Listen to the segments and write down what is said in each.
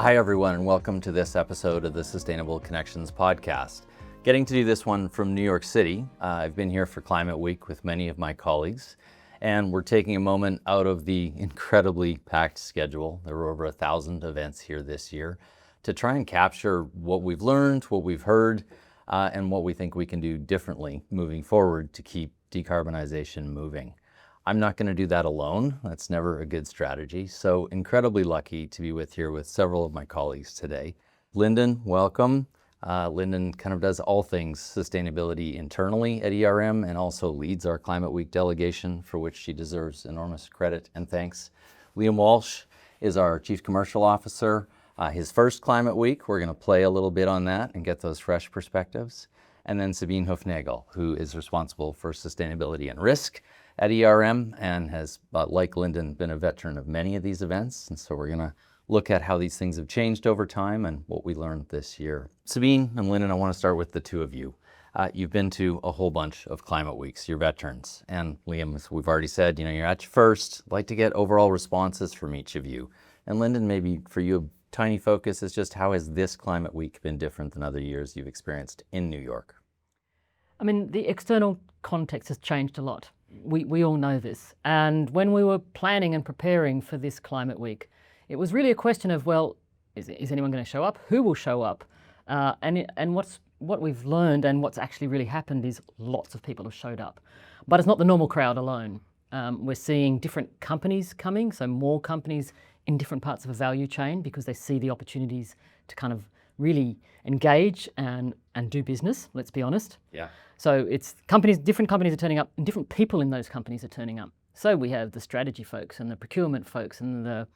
Hi everyone, and welcome to this episode of the Sustainable Connections podcast. Getting to do this one from New York City. I've been here for Climate Week with many of my colleagues, and we're taking a moment out of the incredibly packed schedule. There were over 1,000 events here this year to try and capture what we've learned, what we've heard, and what we think we can do differently moving forward to keep decarbonization moving. I'm not going to do that alone. That's never a good strategy. So incredibly lucky to be here with several of my colleagues today. Linden, welcome. Linden kind of does all things sustainability internally at ERM and also leads our Climate Week delegation, for which she deserves enormous credit and thanks. Liam Walsh is our Chief Commercial Officer. His first Climate Week, we're going to play a little bit on that and get those fresh perspectives. And then Sabine Hoefnagel, who is responsible for sustainability and risk at ERM and has, like Linden, been a veteran of many of these events. And so we're going to look at how these things have changed over time and what we learned this year. Sabine and Linden, I want to start with the two of you. You've been to a whole bunch of Climate Weeks. You're veterans. And Liam, as we've already said, you're at your first. I'd like to get overall responses from each of you. And Linden, maybe for you, a tiny focus is just how has this Climate Week been different than other years you've experienced in New York? I mean, the external context has changed a lot. We all know this. And when we were planning and preparing for this Climate Week, it was really a question of, well, is anyone going to show up? Who will show up? And what we've learned and what's actually really happened is lots of people have showed up. But it's not the normal crowd alone. We're seeing different companies coming, so more companies in different parts of a value chain because they see the opportunities to kind of really engage and do business, let's be honest. Yeah. So it's companies, different companies are turning up and different people in those companies are turning up. So we have the strategy folks and the procurement folks and the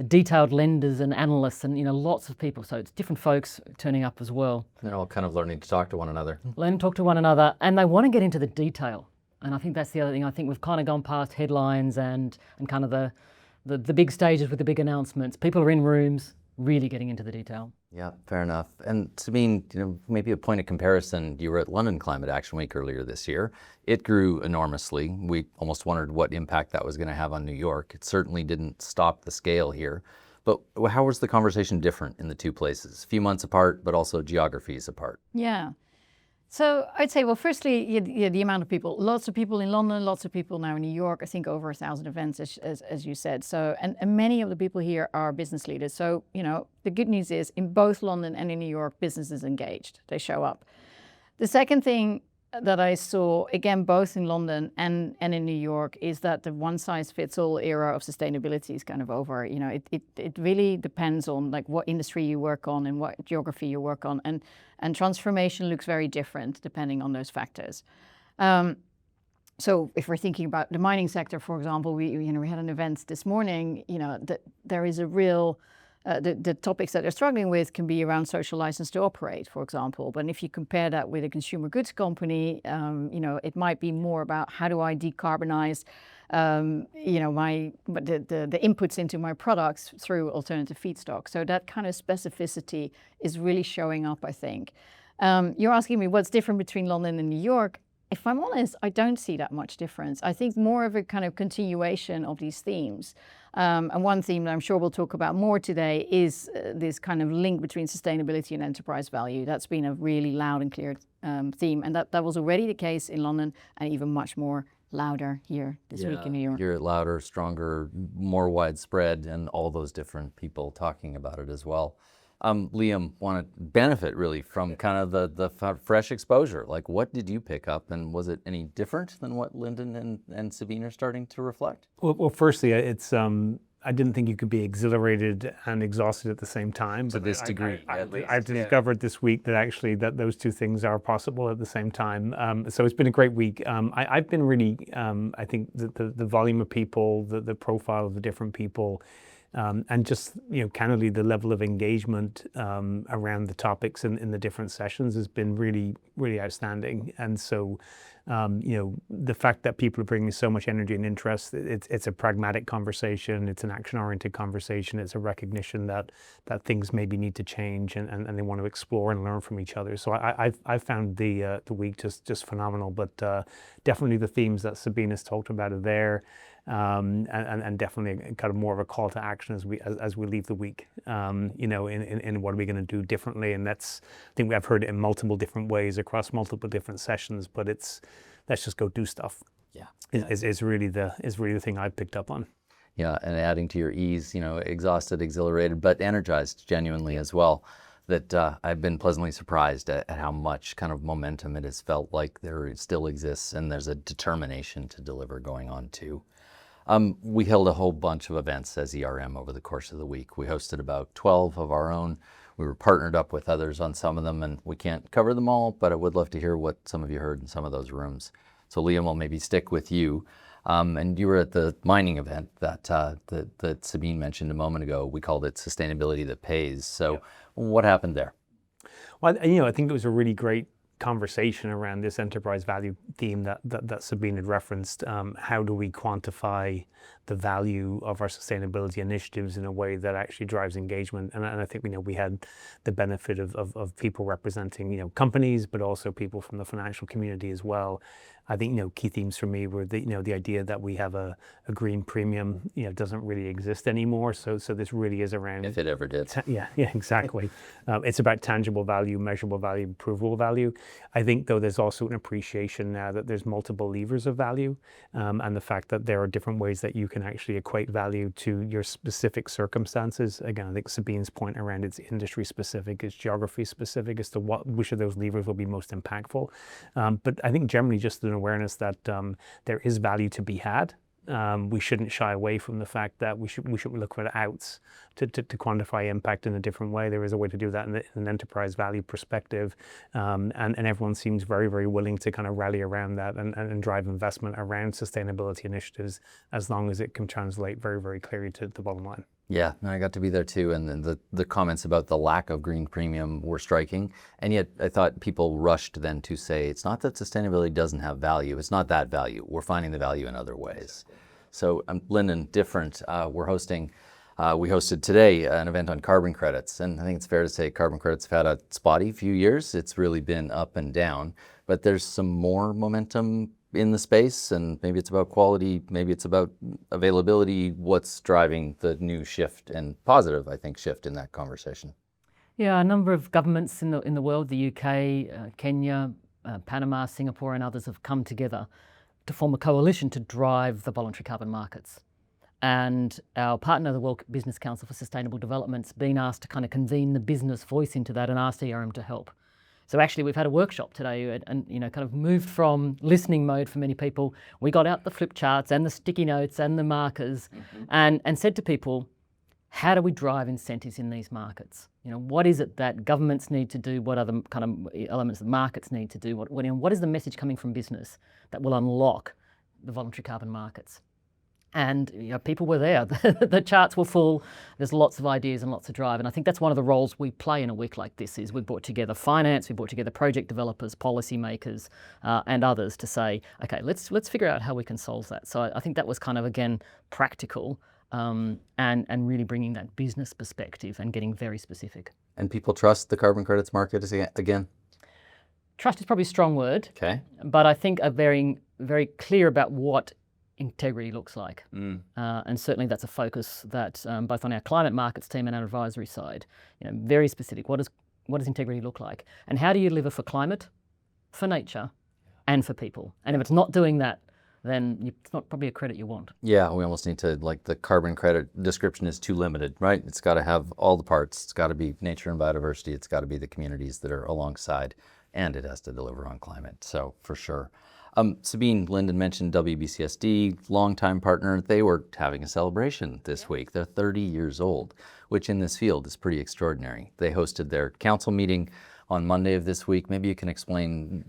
detailed lenders and analysts and lots of people. So it's different folks turning up as well. They're all kind of learning to talk to one another. Learn to talk to one another, and they want to get into the detail. And I think that's the other thing. I think we've kind of gone past headlines and kind of the big stages with the big announcements. People are in rooms really getting into the detail. Yeah, fair enough. And Sabine, maybe a point of comparison, you were at London Climate Action Week earlier this year. It grew enormously. We almost wondered what impact that was going to have on New York. It certainly didn't stop the scale here. But how was the conversation different in the two places? A few months apart, but also geographies apart. Yeah. So I'd say, well, firstly, the amount of people, lots of people in London, lots of people now in New York, I think over 1,000 events, as you said. So, and many of the people here are business leaders. So, the good news is in both London and in New York, business is engaged. They show up. The second thing that I saw, again, both in London and in New York, is that the one-size-fits-all era of sustainability is kind of over. It really depends on like what industry you work on and what geography you work on, and transformation looks very different depending on those factors. So if we're thinking about the mining sector, for example, we had an event this morning. That there is a real the topics that they're struggling with can be around social license to operate, for example. But if you compare that with a consumer goods company, it might be more about how do I decarbonize, the inputs into my products through alternative feedstock. So that kind of specificity is really showing up, I think. You're asking me what's different between London and New York. If I'm honest, I don't see that much difference. I think more of a kind of continuation of these themes. And one theme that I'm sure we'll talk about more today is this kind of link between sustainability and enterprise value. That's been a really loud and clear theme. And that was already the case in London and even much more louder here this week in New York. You're louder, stronger, more widespread, and all those different people talking about it as well. Liam, want to benefit really from kind of the fresh exposure. Like, what did you pick up, and was it any different than what Linden and Sabine are starting to reflect? Well, firstly, it's I didn't think you could be exhilarated and exhausted at the same time. To this degree, at least. I've discovered this week that actually those two things are possible at the same time. So it's been a great week. I've been really, I think the volume of people, the profile of the different people, and just candidly the level of engagement around the topics in the different sessions has been really, really outstanding. And so the fact that people are bringing so much energy and interest, it's a pragmatic conversation, it's an action-oriented conversation, it's a recognition that things maybe need to change and they want to explore and learn from each other. So I found the week just phenomenal, but definitely the themes that Sabine has talked about are there. and definitely kind of more of a call to action as we leave the week. In what are we going to do differently? And I think I've heard it in multiple different ways across multiple different sessions. But let's just go do stuff. Yeah, is really the thing I've picked up on. Yeah, and adding to your ease, exhausted, exhilarated, but energized genuinely as well. That I've been pleasantly surprised at how much kind of momentum it has felt like there still exists, and there's a determination to deliver going on too. We held a whole bunch of events as ERM over the course of the week. We hosted about 12 of our own. We were partnered up with others on some of them, and we can't cover them all, but I would love to hear what some of you heard in some of those rooms. So Liam, will maybe stick with you. And you were at the mining event that Sabine mentioned a moment ago. We called it Sustainability That Pays. So what happened there? Well, I think it was a really great conversation around this enterprise value theme that Sabine had referenced. How do we quantify the value of our sustainability initiatives in a way that actually drives engagement? And I think we had the benefit of people representing companies, but also people from the financial community as well. I think key themes for me were the idea that we have a green premium doesn't really exist anymore. So this really is around, if it ever did. Yeah, exactly. It's about tangible value, measurable value, provable value. I think though there's also an appreciation now that there's multiple levers of value, and the fact that there are different ways that you can actually equate value to your specific circumstances. Again, I think Sabine's point around it's industry specific, it's geography specific as to which of those levers will be most impactful. But I think generally just an awareness that there is value to be had. We shouldn't shy away from the fact that we should look for the outs to quantify impact in a different way. There is a way to do that in an enterprise value perspective, and everyone seems very, very willing to kind of rally around that and drive investment around sustainability initiatives as long as it can translate very, very clearly to the bottom line. Yeah, and I got to be there too, and then the comments about the lack of green premium were striking, and yet I thought people rushed then to say, it's not that sustainability doesn't have value, it's not that value, we're finding the value in other ways. So Linden, different, we hosted today an event on carbon credits, and I think it's fair to say carbon credits have had a spotty few years. It's really been up and down, but there's some more momentum in the space, and maybe it's about quality, maybe it's about availability. What's driving the new shift and positive, I think, shift in that conversation? Yeah, a number of governments in the world, the UK, Kenya, Panama, Singapore and others have come together to form a coalition to drive the voluntary carbon markets. And our partner, the World Business Council for Sustainable Development's been asked to kind of convene the business voice into that and asked ERM to help. So actually we've had a workshop today and kind of moved from listening mode for many people. We got out the flip charts and the sticky notes and the markers and said to people, how do we drive incentives in these markets? What is it that governments need to do? What are the kind of elements that markets need to do? What is the message coming from business that will unlock the voluntary carbon markets? And people were there. The charts were full. There's lots of ideas and lots of drive. And I think that's one of the roles we play in a week like this is we brought together finance, we brought together project developers, policymakers, and others to say, okay, let's figure out how we can solve that. So I think that was kind of, again, practical and really bringing that business perspective and getting very specific. And people trust the carbon credits market again? Trust is probably a strong word. Okay. But I think are very, very clear about what integrity looks like. And certainly that's a focus that both on our climate markets team and our advisory side, very specific. What does integrity look like? And how do you deliver for climate, for nature, and for people? And if it's not doing that, then it's not probably a credit you want. Yeah, we almost need to, the carbon credit description is too limited, right? It's got to have all the parts. It's got to be nature and biodiversity. It's got to be the communities that are alongside, and it has to deliver on climate. So for sure. Sabine, Linden mentioned WBCSD, longtime partner. They were having a celebration this week. They're 30 years old, which in this field is pretty extraordinary. They hosted their council meeting on Monday of this week. Maybe you can explain,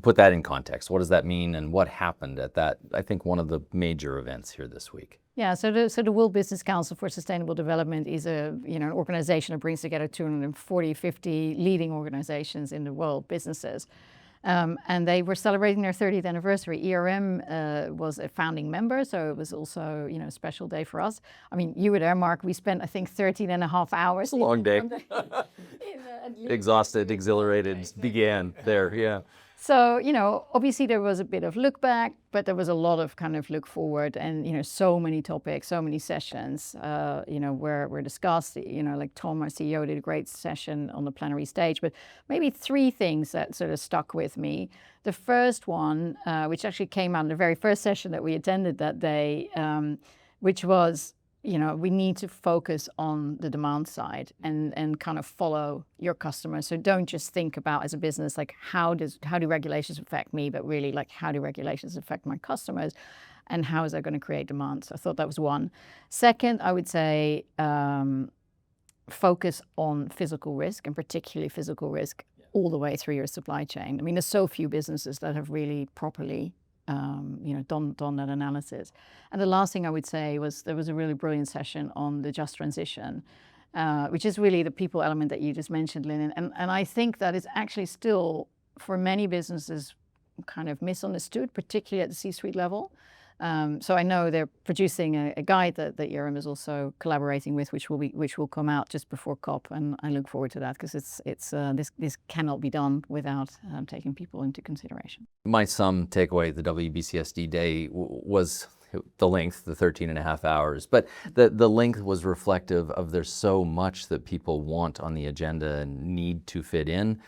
put that in context. What does that mean and what happened at that, I think, one of the major events here this week? Yeah, so the World Business Council for Sustainable Development is an organization that brings together 240, 50 leading organizations in the world, businesses. And they were celebrating their 30th anniversary. ERM was a founding member, so it was also, a special day for us. I mean, you were there, Mark. We spent, I think, 13 and a half hours. It's a long day. Exhausted, exhilarated, began there, yeah. So, obviously there was a bit of look back, but there was a lot of kind of look forward, and, so many topics, so many sessions, were discussed. Like Tom, our CEO, did a great session on the plenary stage, but maybe three things that sort of stuck with me. The first one, which actually came out in the very first session that we attended that day, which was, we need to focus on the demand side and kind of follow your customers. So don't just think about as a business, like how do regulations affect me, but really like how do regulations affect my customers and how is that going to create demand? So I thought that was one. Second, I would say focus on physical risk, and particularly physical risk all the way through your supply chain. I mean, there's so few businesses that have really properly done that analysis. And the last thing I would say was there was a really brilliant session on the just transition, which is really the people element that you just mentioned, Linden. And I think that is actually still, for many businesses, kind of misunderstood, particularly at the C-suite level. So I know they're producing a guide that Yerim is also collaborating with, which will come out just before COP, and I look forward to that because this cannot be done without taking people into consideration. My some takeaway at the WBCSD day was the length, the 13 and a half hours, but the length was reflective of there's so much that people want on the agenda and need to fit in.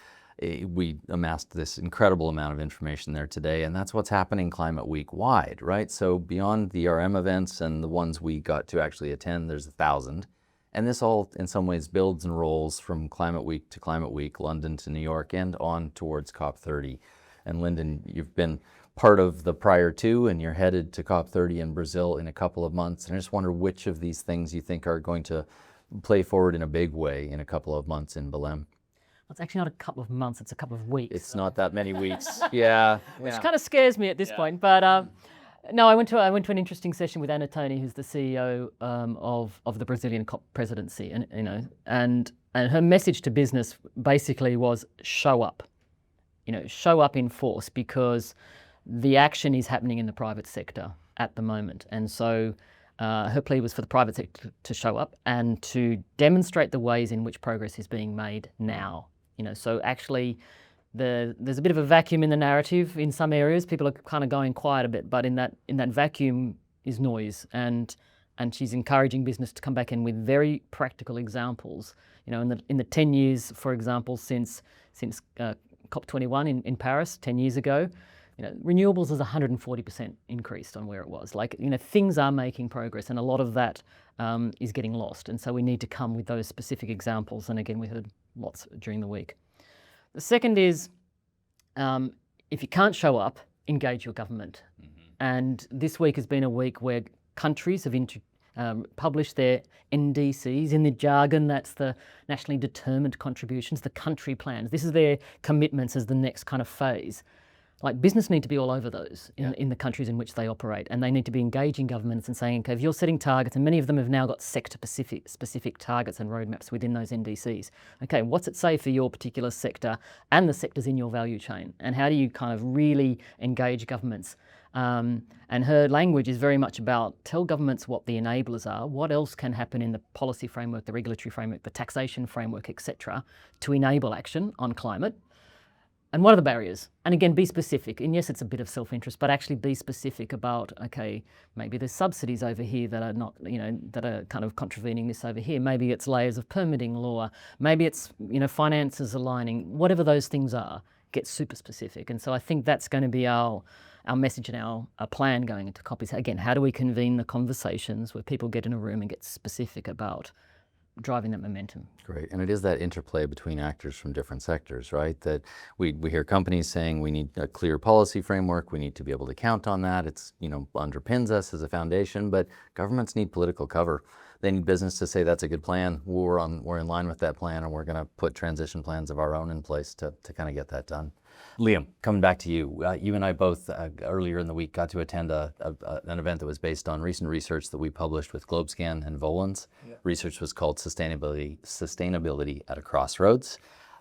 We amassed this incredible amount of information there today, and that's what's happening Climate Week wide, right? So beyond the RM events and the ones we got to actually attend, there's 1,000. And this all in some ways builds and rolls from Climate Week to Climate Week, London to New York, and on towards COP30. And Linden, you've been part of the prior two, and you're headed to COP30 in Brazil in a couple of months. And I just wonder which of these things you think are going to play forward in a big way in a couple of months in Belém. It's actually not a couple of months, it's a couple of weeks. It's not that many weeks. Yeah. Which kind of scares me at this point. But no, I went to an interesting session with Ana Tony, who's the CEO of the Brazilian COP presidency, and her message to business basically was show up. Show up in force, because the action is happening in the private sector at the moment. And so her plea was for the private sector to show up and to demonstrate the ways in which progress is being made now. So actually there's a bit of a vacuum in the narrative in some areas. People are kind of going quiet a bit, but in that vacuum is noise, and she's encouraging business to come back in with very practical examples. In the 10 years, for example, since COP21 in Paris 10 years ago, renewables is 140% increased on where it was. Things are making progress, and a lot of that is getting lost. And so we need to come with those specific examples. And again, we heard lots during the week. The second is, if you can't show up, engage your government. Mm-hmm. And this week has been a week where countries have published their NDCs. In the jargon, that's the nationally determined contributions, the country plans. This is their commitments as the next kind of phase. Business need to be all over those in the countries in which they operate, and they need to be engaging governments and saying, okay, if you're setting targets, and many of them have now got sector-specific targets and roadmaps within those NDCs. Okay, what's it say for your particular sector and the sectors in your value chain, and how do you kind of really engage governments? And her language is very much about tell governments what the enablers are, what else can happen in the policy framework, the regulatory framework, the taxation framework, etc., to enable action on climate. And what are the barriers? And again, be specific. And yes, it's a bit of self-interest, but actually be specific about, okay, maybe there's subsidies over here that are not, that are kind of contravening this over here. Maybe it's layers of permitting law. Maybe it's, finances aligning. Whatever those things are, get super specific. And so I think that's going to be our message and our plan going into COP is, again, how do we convene the conversations where people get in a room and get specific about driving that momentum. Great, and it is that interplay between actors from different sectors, right? That we hear companies saying we need a clear policy framework, we need to be able to count on that. It's, underpins us as a foundation, but governments need political cover. They need business to say that's a good plan, we're in line with that plan, and we're going to put transition plans of our own in place to kind of get that done. Liam, coming back to you. You and I both earlier in the week got to attend an event that was based on recent research that we published with GlobeScan and Volans. Yeah. Research was called Sustainability at a Crossroads.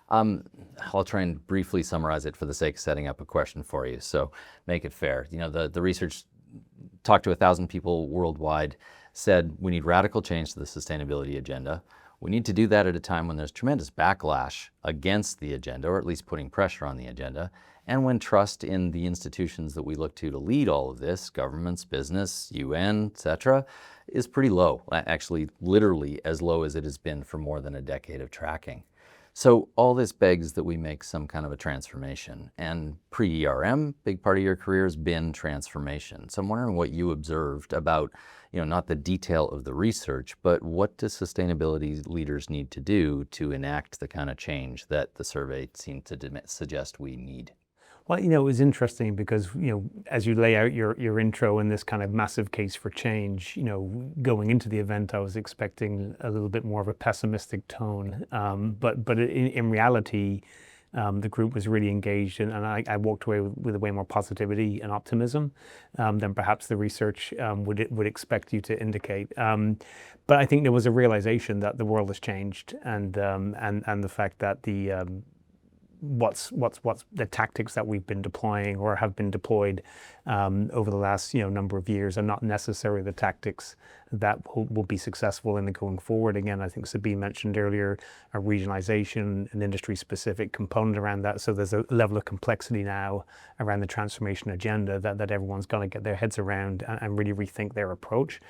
I'll try and briefly summarize it for the sake of setting up a question for you, so make it fair. The research talked to 1,000 people worldwide, said we need radical change to the sustainability agenda. We need to do that at a time when there's tremendous backlash against the agenda, or at least putting pressure on the agenda. and when trust in the institutions that we look to lead all of this, governments, business, UN, etc., is pretty low, actually literally as low as it has been for more than a decade of tracking. So all this begs that we make some kind of a transformation. And pre-ERM, big part of your career has been transformation. So I'm wondering what you observed about, not the detail of the research, but what do sustainability leaders need to do to enact the kind of change that the survey seemed to suggest we need? Well, it was interesting because, as you lay out your intro and this kind of massive case for change, going into the event, I was expecting a little bit more of a pessimistic tone. But in reality, the group was really engaged, and I walked away with way more positivity and optimism than perhaps the research would expect you to indicate. But I think there was a realization that the world has changed, and the fact that what's the tactics that we've been deploying or have been deployed over the last number of years are not necessarily the tactics that will be successful in the going forward. Again, I think Sabine mentioned earlier a regionalization, an industry-specific component around that. So there's a level of complexity now around the transformation agenda that everyone's got to get their heads around and really rethink their approach.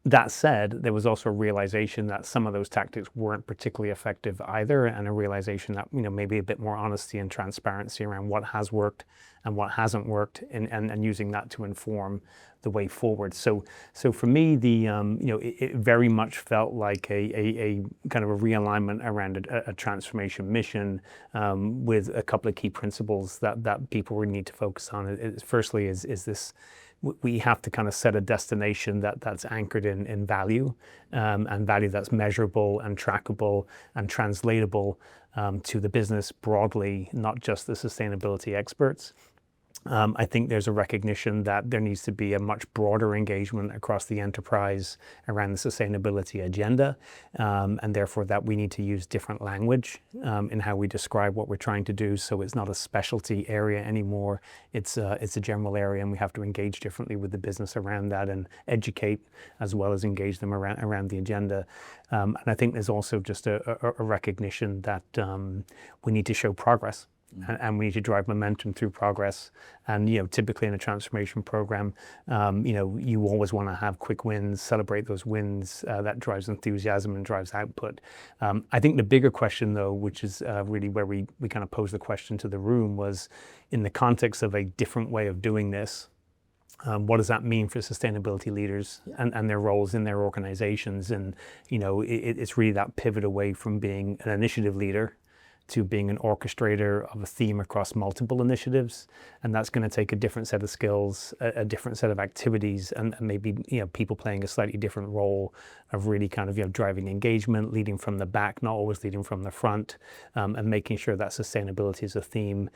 That said, there was also a realization that some of those tactics weren't particularly effective either, and a realization that maybe a bit more honesty and transparency around what has worked and what hasn't worked, and using that to inform the way forward. So for me, it very much felt like a kind of a realignment around a transformation mission with a couple of key principles that people really need to focus on. Firstly, is this. We have to kind of set a destination that's anchored in value, and value that's measurable and trackable and translatable to the business broadly, not just the sustainability experts. I think there's a recognition that there needs to be a much broader engagement across the enterprise around the sustainability agenda, and therefore that we need to use different language in how we describe what we're trying to do. So it's not a specialty area anymore. It's a general area, and we have to engage differently with the business around that and educate as well as engage them around the agenda. And I think there's also just a recognition that we need to show progress. And we need to drive momentum through progress. And typically in a transformation program, you always want to have quick wins, celebrate those wins. That drives enthusiasm and drives output. I think the bigger question, though, which is really where we kind of posed the question to the room, was in the context of a different way of doing this. What does that mean for sustainability leaders and their roles in their organizations? And it's really that pivot away from being an initiative leader to being an orchestrator of a theme across multiple initiatives. And that's going to take a different set of skills, a different set of activities, and maybe people playing a slightly different role of really kind of driving engagement, leading from the back, not always leading from the front, and making sure that sustainability as a theme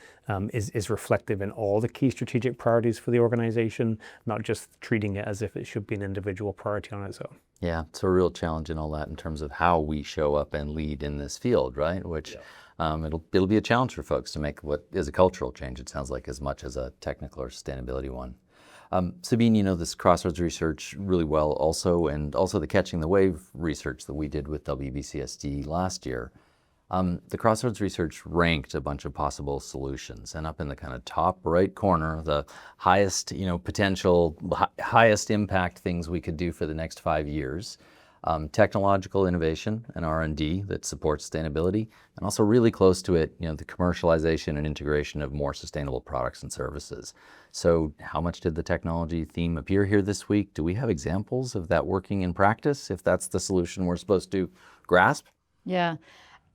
is reflective in all the key strategic priorities for the organization, not just treating it as if it should be an individual priority on its own. Yeah, it's a real challenge in all that in terms of how we show up and lead in this field, right? Which it'll be a challenge for folks to make what is a cultural change, it sounds like, as much as a technical or sustainability one. Sabine, this Crossroads research really well also, and also the Catching the Wave research that we did with WBCSD last year. The Crossroads research ranked a bunch of possible solutions, and up in the kind of top right corner, the highest, potential, highest impact things we could do for the next 5 years. Technological innovation and R&D that supports sustainability, and also really close to it, the commercialization and integration of more sustainable products and services. So how much did the technology theme appear here this week? Do we have examples of that working in practice, if that's the solution we're supposed to grasp? Yeah.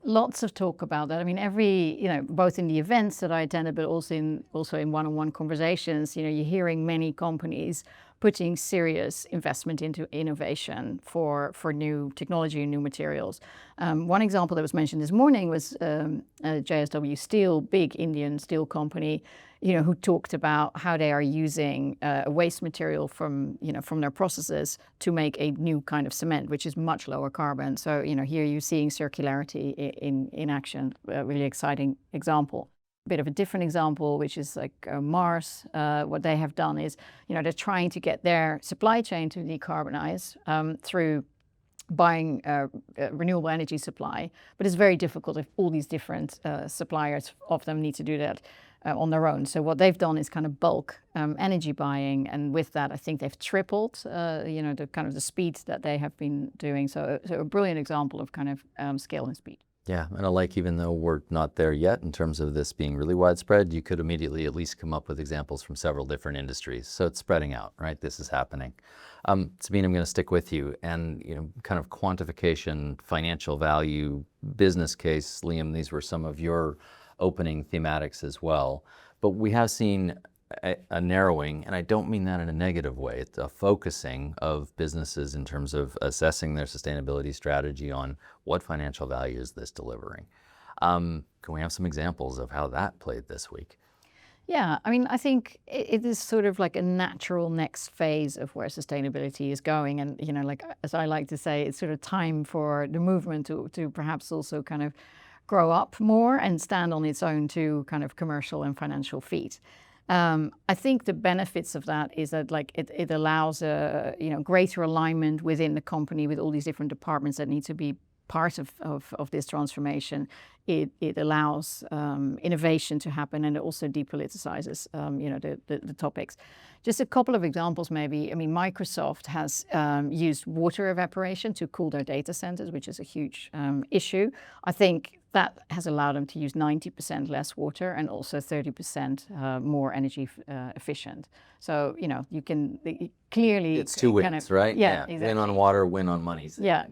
Lots of talk about that. I mean, both in the events that I attended, but also in one-on-one conversations, you're hearing many companies putting serious investment into innovation for new technology and new materials. One example that was mentioned this morning was JSW Steel, big Indian steel company, who talked about how they are using a waste material from their processes to make a new kind of cement, which is much lower carbon. So, here you're seeing circularity in action, a really exciting example. A bit of a different example, which is like Mars. What they have done is, they're trying to get their supply chain to decarbonize through buying renewable energy supply, but it's very difficult if all these different suppliers of them need to do that on their own. So what they've done is kind of bulk energy buying, and with that, I think they've tripled, the kind of the speed that they have been doing. So a brilliant example of kind of scale and speed. Yeah, and I like, even though we're not there yet in terms of this being really widespread, you could immediately at least come up with examples from several different industries. So it's spreading out, right? This is happening. Sabine, I'm going to stick with you, and kind of quantification, financial value, business case. Liam, these were some of your opening thematics as well. But we have seen a narrowing, and I don't mean that in a negative way. It's a focusing of businesses in terms of assessing their sustainability strategy on what financial value is this delivering. Can we have some examples of how that played this week? Yeah, I mean, I think it is sort of like a natural next phase of where sustainability is going. And, like, as I like to say, it's sort of time for the movement to perhaps also kind of grow up more and stand on its own two kind of commercial and financial feet. I think the benefits of that is that, like, it allows a greater alignment within the company with all these different departments that need to be part of this transformation. It allows innovation to happen, and it also depoliticizes the topics. Just a couple of examples maybe. I mean, Microsoft has used water evaporation to cool their data centers, which is a huge issue. I think that has allowed them to use 90% less water and also 30% more energy efficient. So, you can clearly... It's two wins, right? Yeah, exactly. Win on water, win on money. Yeah.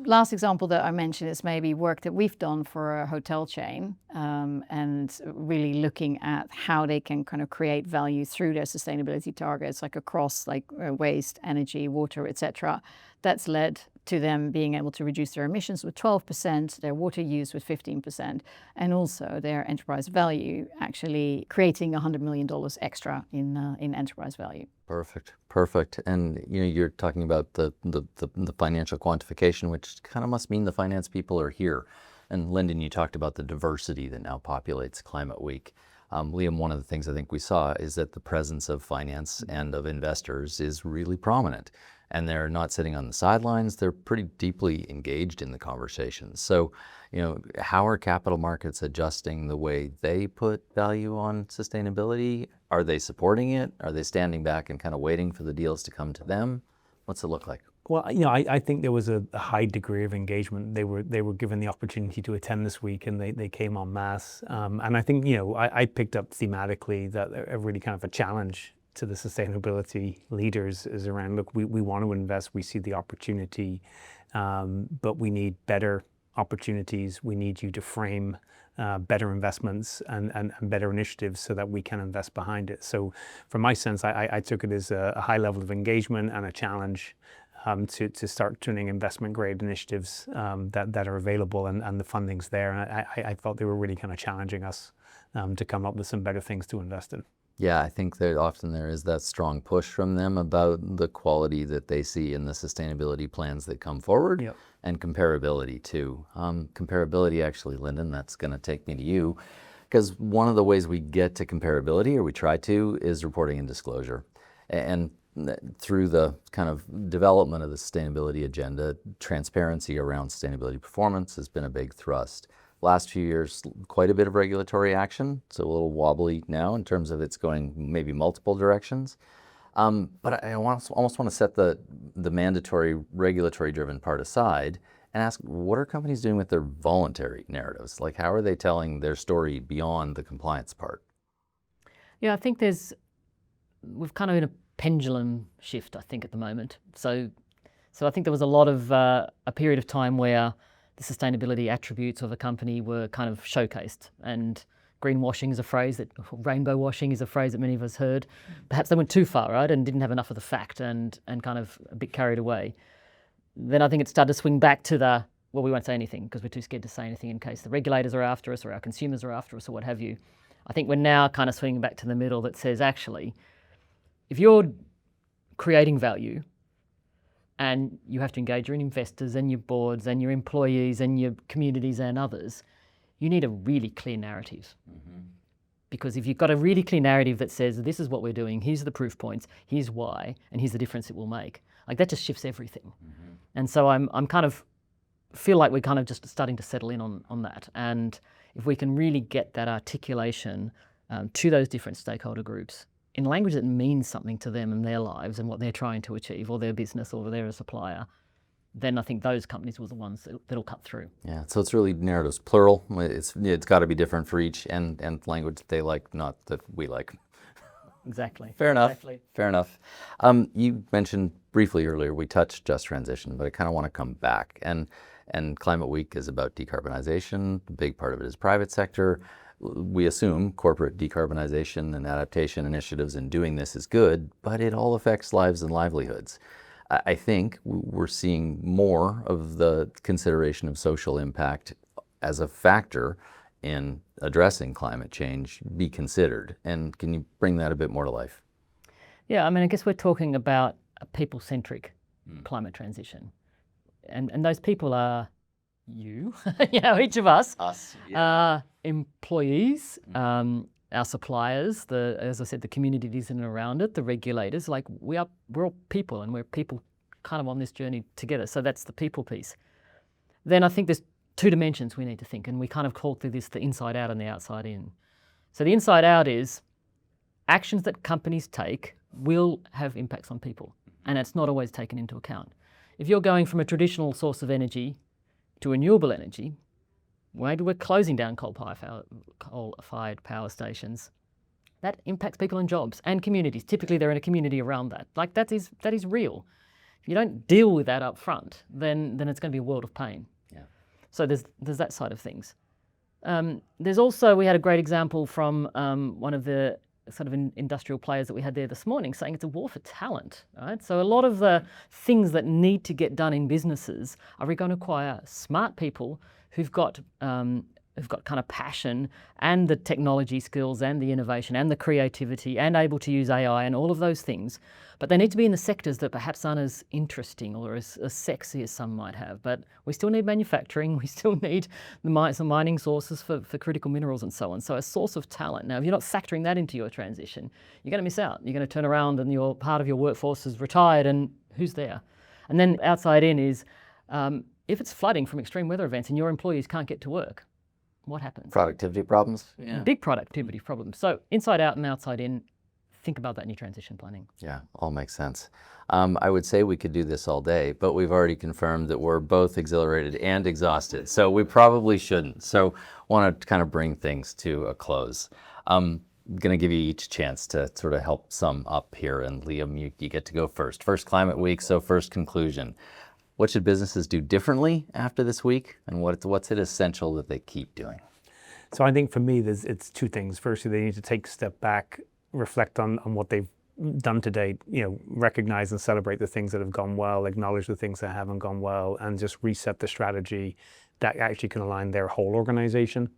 Last example that I mentioned is maybe work that we've done for a hotel chain, and really looking at how they can kind of create value through their sustainability targets, like across waste, energy, water, etc. That's led to them being able to reduce their emissions with 12%, their water use with 15%, and also their enterprise value actually creating $100 million extra in enterprise value. Perfect. And you're talking about the financial quantification, which kind of must mean the finance people are here. And Linden, you talked about the diversity that now populates Climate Week. Liam, one of the things I think we saw is that the presence of finance and of investors is really prominent. And they're not sitting on the sidelines, they're pretty deeply engaged in the conversation. So, how are capital markets adjusting the way they put value on sustainability? Are they supporting it? Are they standing back and kind of waiting for the deals to come to them? What's it look like? Well, I think there was a high degree of engagement. They were given the opportunity to attend this week, and they came en masse. And I think, I picked up thematically that a really kind of a challenge to the sustainability leaders is around, look, we want to invest, we see the opportunity, but we need better opportunities. We need you to frame better investments and better initiatives so that we can invest behind it. So from my sense, I took it as a high level of engagement and a challenge to start tuning investment grade initiatives that are available, and the funding's there. And I felt they were really kind of challenging us to come up with some better things to invest in. Yeah, I think that often there is that strong push from them about the quality that they see in the sustainability plans that come forward. Yep. And comparability too. Comparability, actually, Linden, that's going to take me to you, because one of the ways we get to comparability, or we try to, is reporting and disclosure. And through the kind of development of the sustainability agenda, transparency around sustainability performance has been a big thrust. Last few years, quite a bit of regulatory action, so a little wobbly now in terms of it's going maybe multiple directions. But I almost want to set the mandatory regulatory-driven part aside and ask, what are companies doing with their voluntary narratives? Like, how are they telling their story beyond the compliance part? Yeah, I think we've kind of in a pendulum shift, I think, at the moment. So I think there was a lot of a period of time where the sustainability attributes of a company were kind of showcased, and greenwashing is a phrase rainbow washing is a phrase that many of us heard. Perhaps they went too far, right, and didn't have enough of the fact and kind of a bit carried away. Then I think it started to swing back to we won't say anything because we're too scared to say anything in case the regulators are after us or our consumers are after us or what have you. I think we're now kind of swinging back to the middle that says, actually, if you're creating value and you have to engage your investors and your boards and your employees and your communities and others, you need a really clear narrative. Mm-hmm. Because if you've got a really clear narrative that says, this is what we're doing, here's the proof points, here's why, and here's the difference it will make, like that just shifts everything. Mm-hmm. And so I'm kind of feel like we're kind of just starting to settle in on that. And if we can really get that articulation to those different stakeholder groups in language that means something to them and their lives and what they're trying to achieve, or their business, or they're a supplier, then I think those companies were the ones that'll cut through. Yeah, so it's really narratives, plural. It's got to be different for each, and language that they like, not that we like. Exactly. Fair enough. Exactly. Fair enough. You mentioned briefly earlier, we touched just transition, but I kind of want to come back. And Climate Week is about decarbonization. A big part of it is private sector. We assume corporate decarbonization and adaptation initiatives in doing this is good, but it all affects lives and livelihoods. I think we're seeing more of the consideration of social impact as a factor in addressing climate change be considered. And can you bring that a bit more to life? Yeah, I mean, I guess we're talking about a people-centric climate transition. And those people are you, each of us. Us. Yeah. Employees, our suppliers, as I said, the communities in and around it, the regulators. Like we're all people, and we're people kind of on this journey together. So that's the people piece. Then I think there's two dimensions we need to think, and we kind of call through this the inside out and the outside in. So the inside out is actions that companies take will have impacts on people, and it's not always taken into account. If you're going from a traditional source of energy to renewable energy, maybe we're closing down coal-fired power stations. That impacts people and jobs and communities. Typically, they're in a community around that. Like that is real. If you don't deal with that up front, then it's going to be a world of pain. Yeah. So there's that side of things. There's also, we had a great example from one of the sort of industrial players that we had there this morning, saying it's a war for talent, right? So a lot of the things that need to get done in businesses are we going to acquire smart people who've got kind of passion and the technology skills and the innovation and the creativity and able to use AI and all of those things. But they need to be in the sectors that perhaps aren't as interesting or as sexy as some might have. But we still need manufacturing. We still need some mining sources for critical minerals and so on. So a source of talent. Now, if you're not factoring that into your transition, you're going to miss out. You're going to turn around and your part of your workforce is retired, and who's there? And then outside in is if it's flooding from extreme weather events and your employees can't get to work, what happens? Productivity problems. Yeah. Big productivity problems. So inside out and outside in, think about that in your transition planning. Yeah, all makes sense. I would say we could do this all day, but we've already confirmed that we're both exhilarated and exhausted, so we probably shouldn't. So want to kind of bring things to a close. I'm going to give you each a chance to sort of help sum up here, and Liam, you get to go first. First Climate Week, so first conclusion. What should businesses do differently after this week, and what's it essential that they keep doing? So I think for me, it's two things. Firstly, they need to take a step back, reflect on what they've done to date, recognize and celebrate the things that have gone well, acknowledge the things that haven't gone well, and just reset the strategy that actually can align their whole organization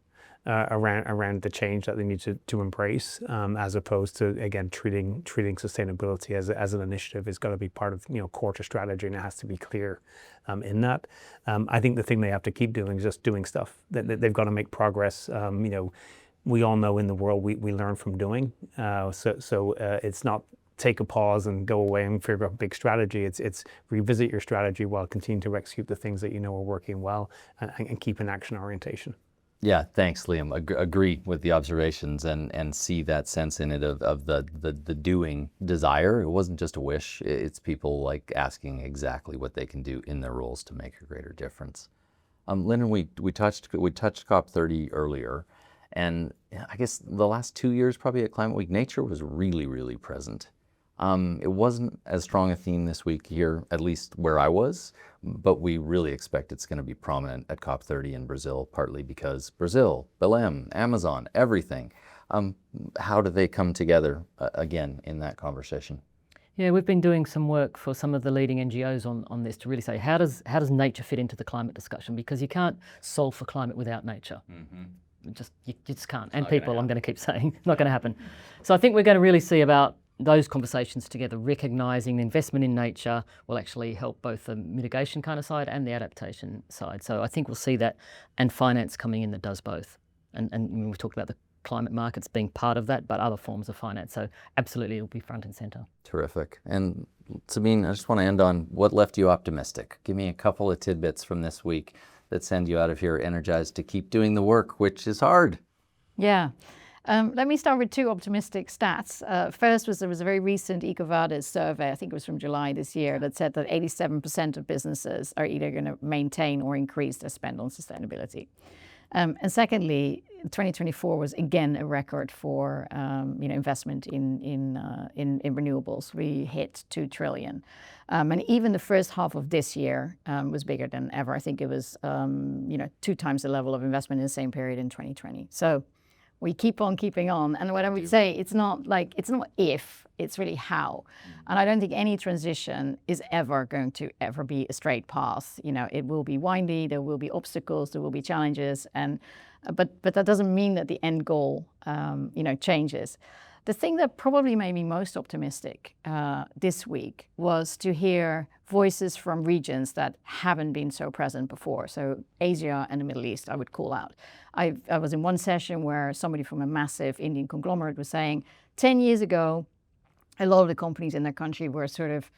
around the change that they need to embrace, as opposed to, again, treating sustainability as an initiative. It's got to be part of core to strategy, and it has to be clear in that. I think the thing they have to keep doing is just doing stuff. They've got to make progress. We all know in the world we learn from doing. So it's not take a pause and go away and figure out a big strategy. It's revisit your strategy while continuing to execute the things that are working well, and keep an action orientation. Yeah, thanks, Liam. Agree with the observations and see that sense in it of the doing desire. It wasn't just a wish. It's people like asking exactly what they can do in their roles to make a greater difference. Linden, we touched COP30 earlier, and I guess the last 2 years probably at Climate Week, nature was really, really present. It wasn't as strong a theme this week here, at least where I was, but we really expect it's going to be prominent at COP30 in Brazil, partly because Brazil, Belém, Amazon, everything. How do they come together again in that conversation? Yeah, we've been doing some work for some of the leading NGOs on this to really say, how does nature fit into the climate discussion? Because you can't solve for climate without nature. Mm-hmm. You just can't. And people, I'm going to keep saying, not going to happen. So I think we're going to really see about those conversations together, recognising the investment in nature will actually help both the mitigation kind of side and the adaptation side. So I think we'll see that, and finance coming in that does both. And we've talked about the climate markets being part of that, but other forms of finance. So absolutely, it'll be front and center. Terrific. And Sabine, I just want to end on what left you optimistic. Give me a couple of tidbits from this week that send you out of here energized to keep doing the work, which is hard. Yeah. Let me start with two optimistic stats. First there was a very recent EcoVadis survey, I think it was from July this year, that said that 87% of businesses are either going to maintain or increase their spend on sustainability. And secondly, 2024 was again a record for investment in renewables. We hit 2 trillion. And even the first half of this year was bigger than ever. I think it was 2 times the level of investment in the same period in 2020. So we keep on keeping on. And what I would say, it's not if, it's really how. And I don't think any transition is ever going to be a straight path. It will be windy, there will be obstacles, there will be challenges, but that doesn't mean that the end goal changes. The thing that probably made me most optimistic this week was to hear voices from regions that haven't been so present before. So Asia and the Middle East, I would call out. I was in one session where somebody from a massive Indian conglomerate was saying, 10 years ago, a lot of the companies in their country were sort of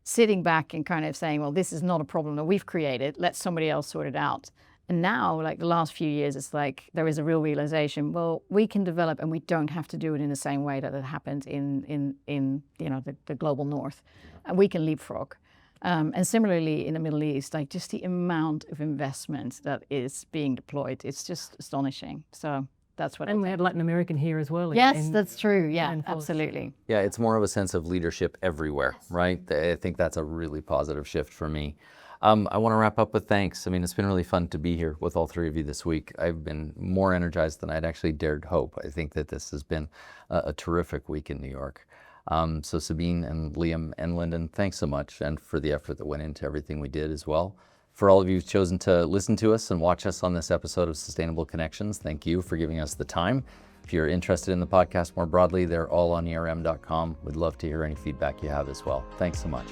sitting back and kind of saying, well, this is not a problem that we've created, let somebody else sort it out. And now, like the last few years, it's like there is a real realization, well, we can develop and we don't have to do it in the same way that it happened in the global north. And we can leapfrog. And similarly in the Middle East, like just the amount of investment that is being deployed, it's just astonishing. So that's what. And we had Latin American here as well. Yes, that's true. Yeah, absolutely. Yeah, it's more of a sense of leadership everywhere, right? I think that's a really positive shift for me. I want to wrap up with thanks. I mean, it's been really fun to be here with all three of you this week. I've been more energized than I'd actually dared hope. I think that this has been a terrific week in New York. So Sabine and Liam and Linden, thanks so much, and for the effort that went into everything we did as well. For all of you who've chosen to listen to us and watch us on this episode of Sustainable Connections, thank you for giving us the time. If you're interested in the podcast more broadly, they're all on ERM.com. We'd love to hear any feedback you have as well. Thanks so much.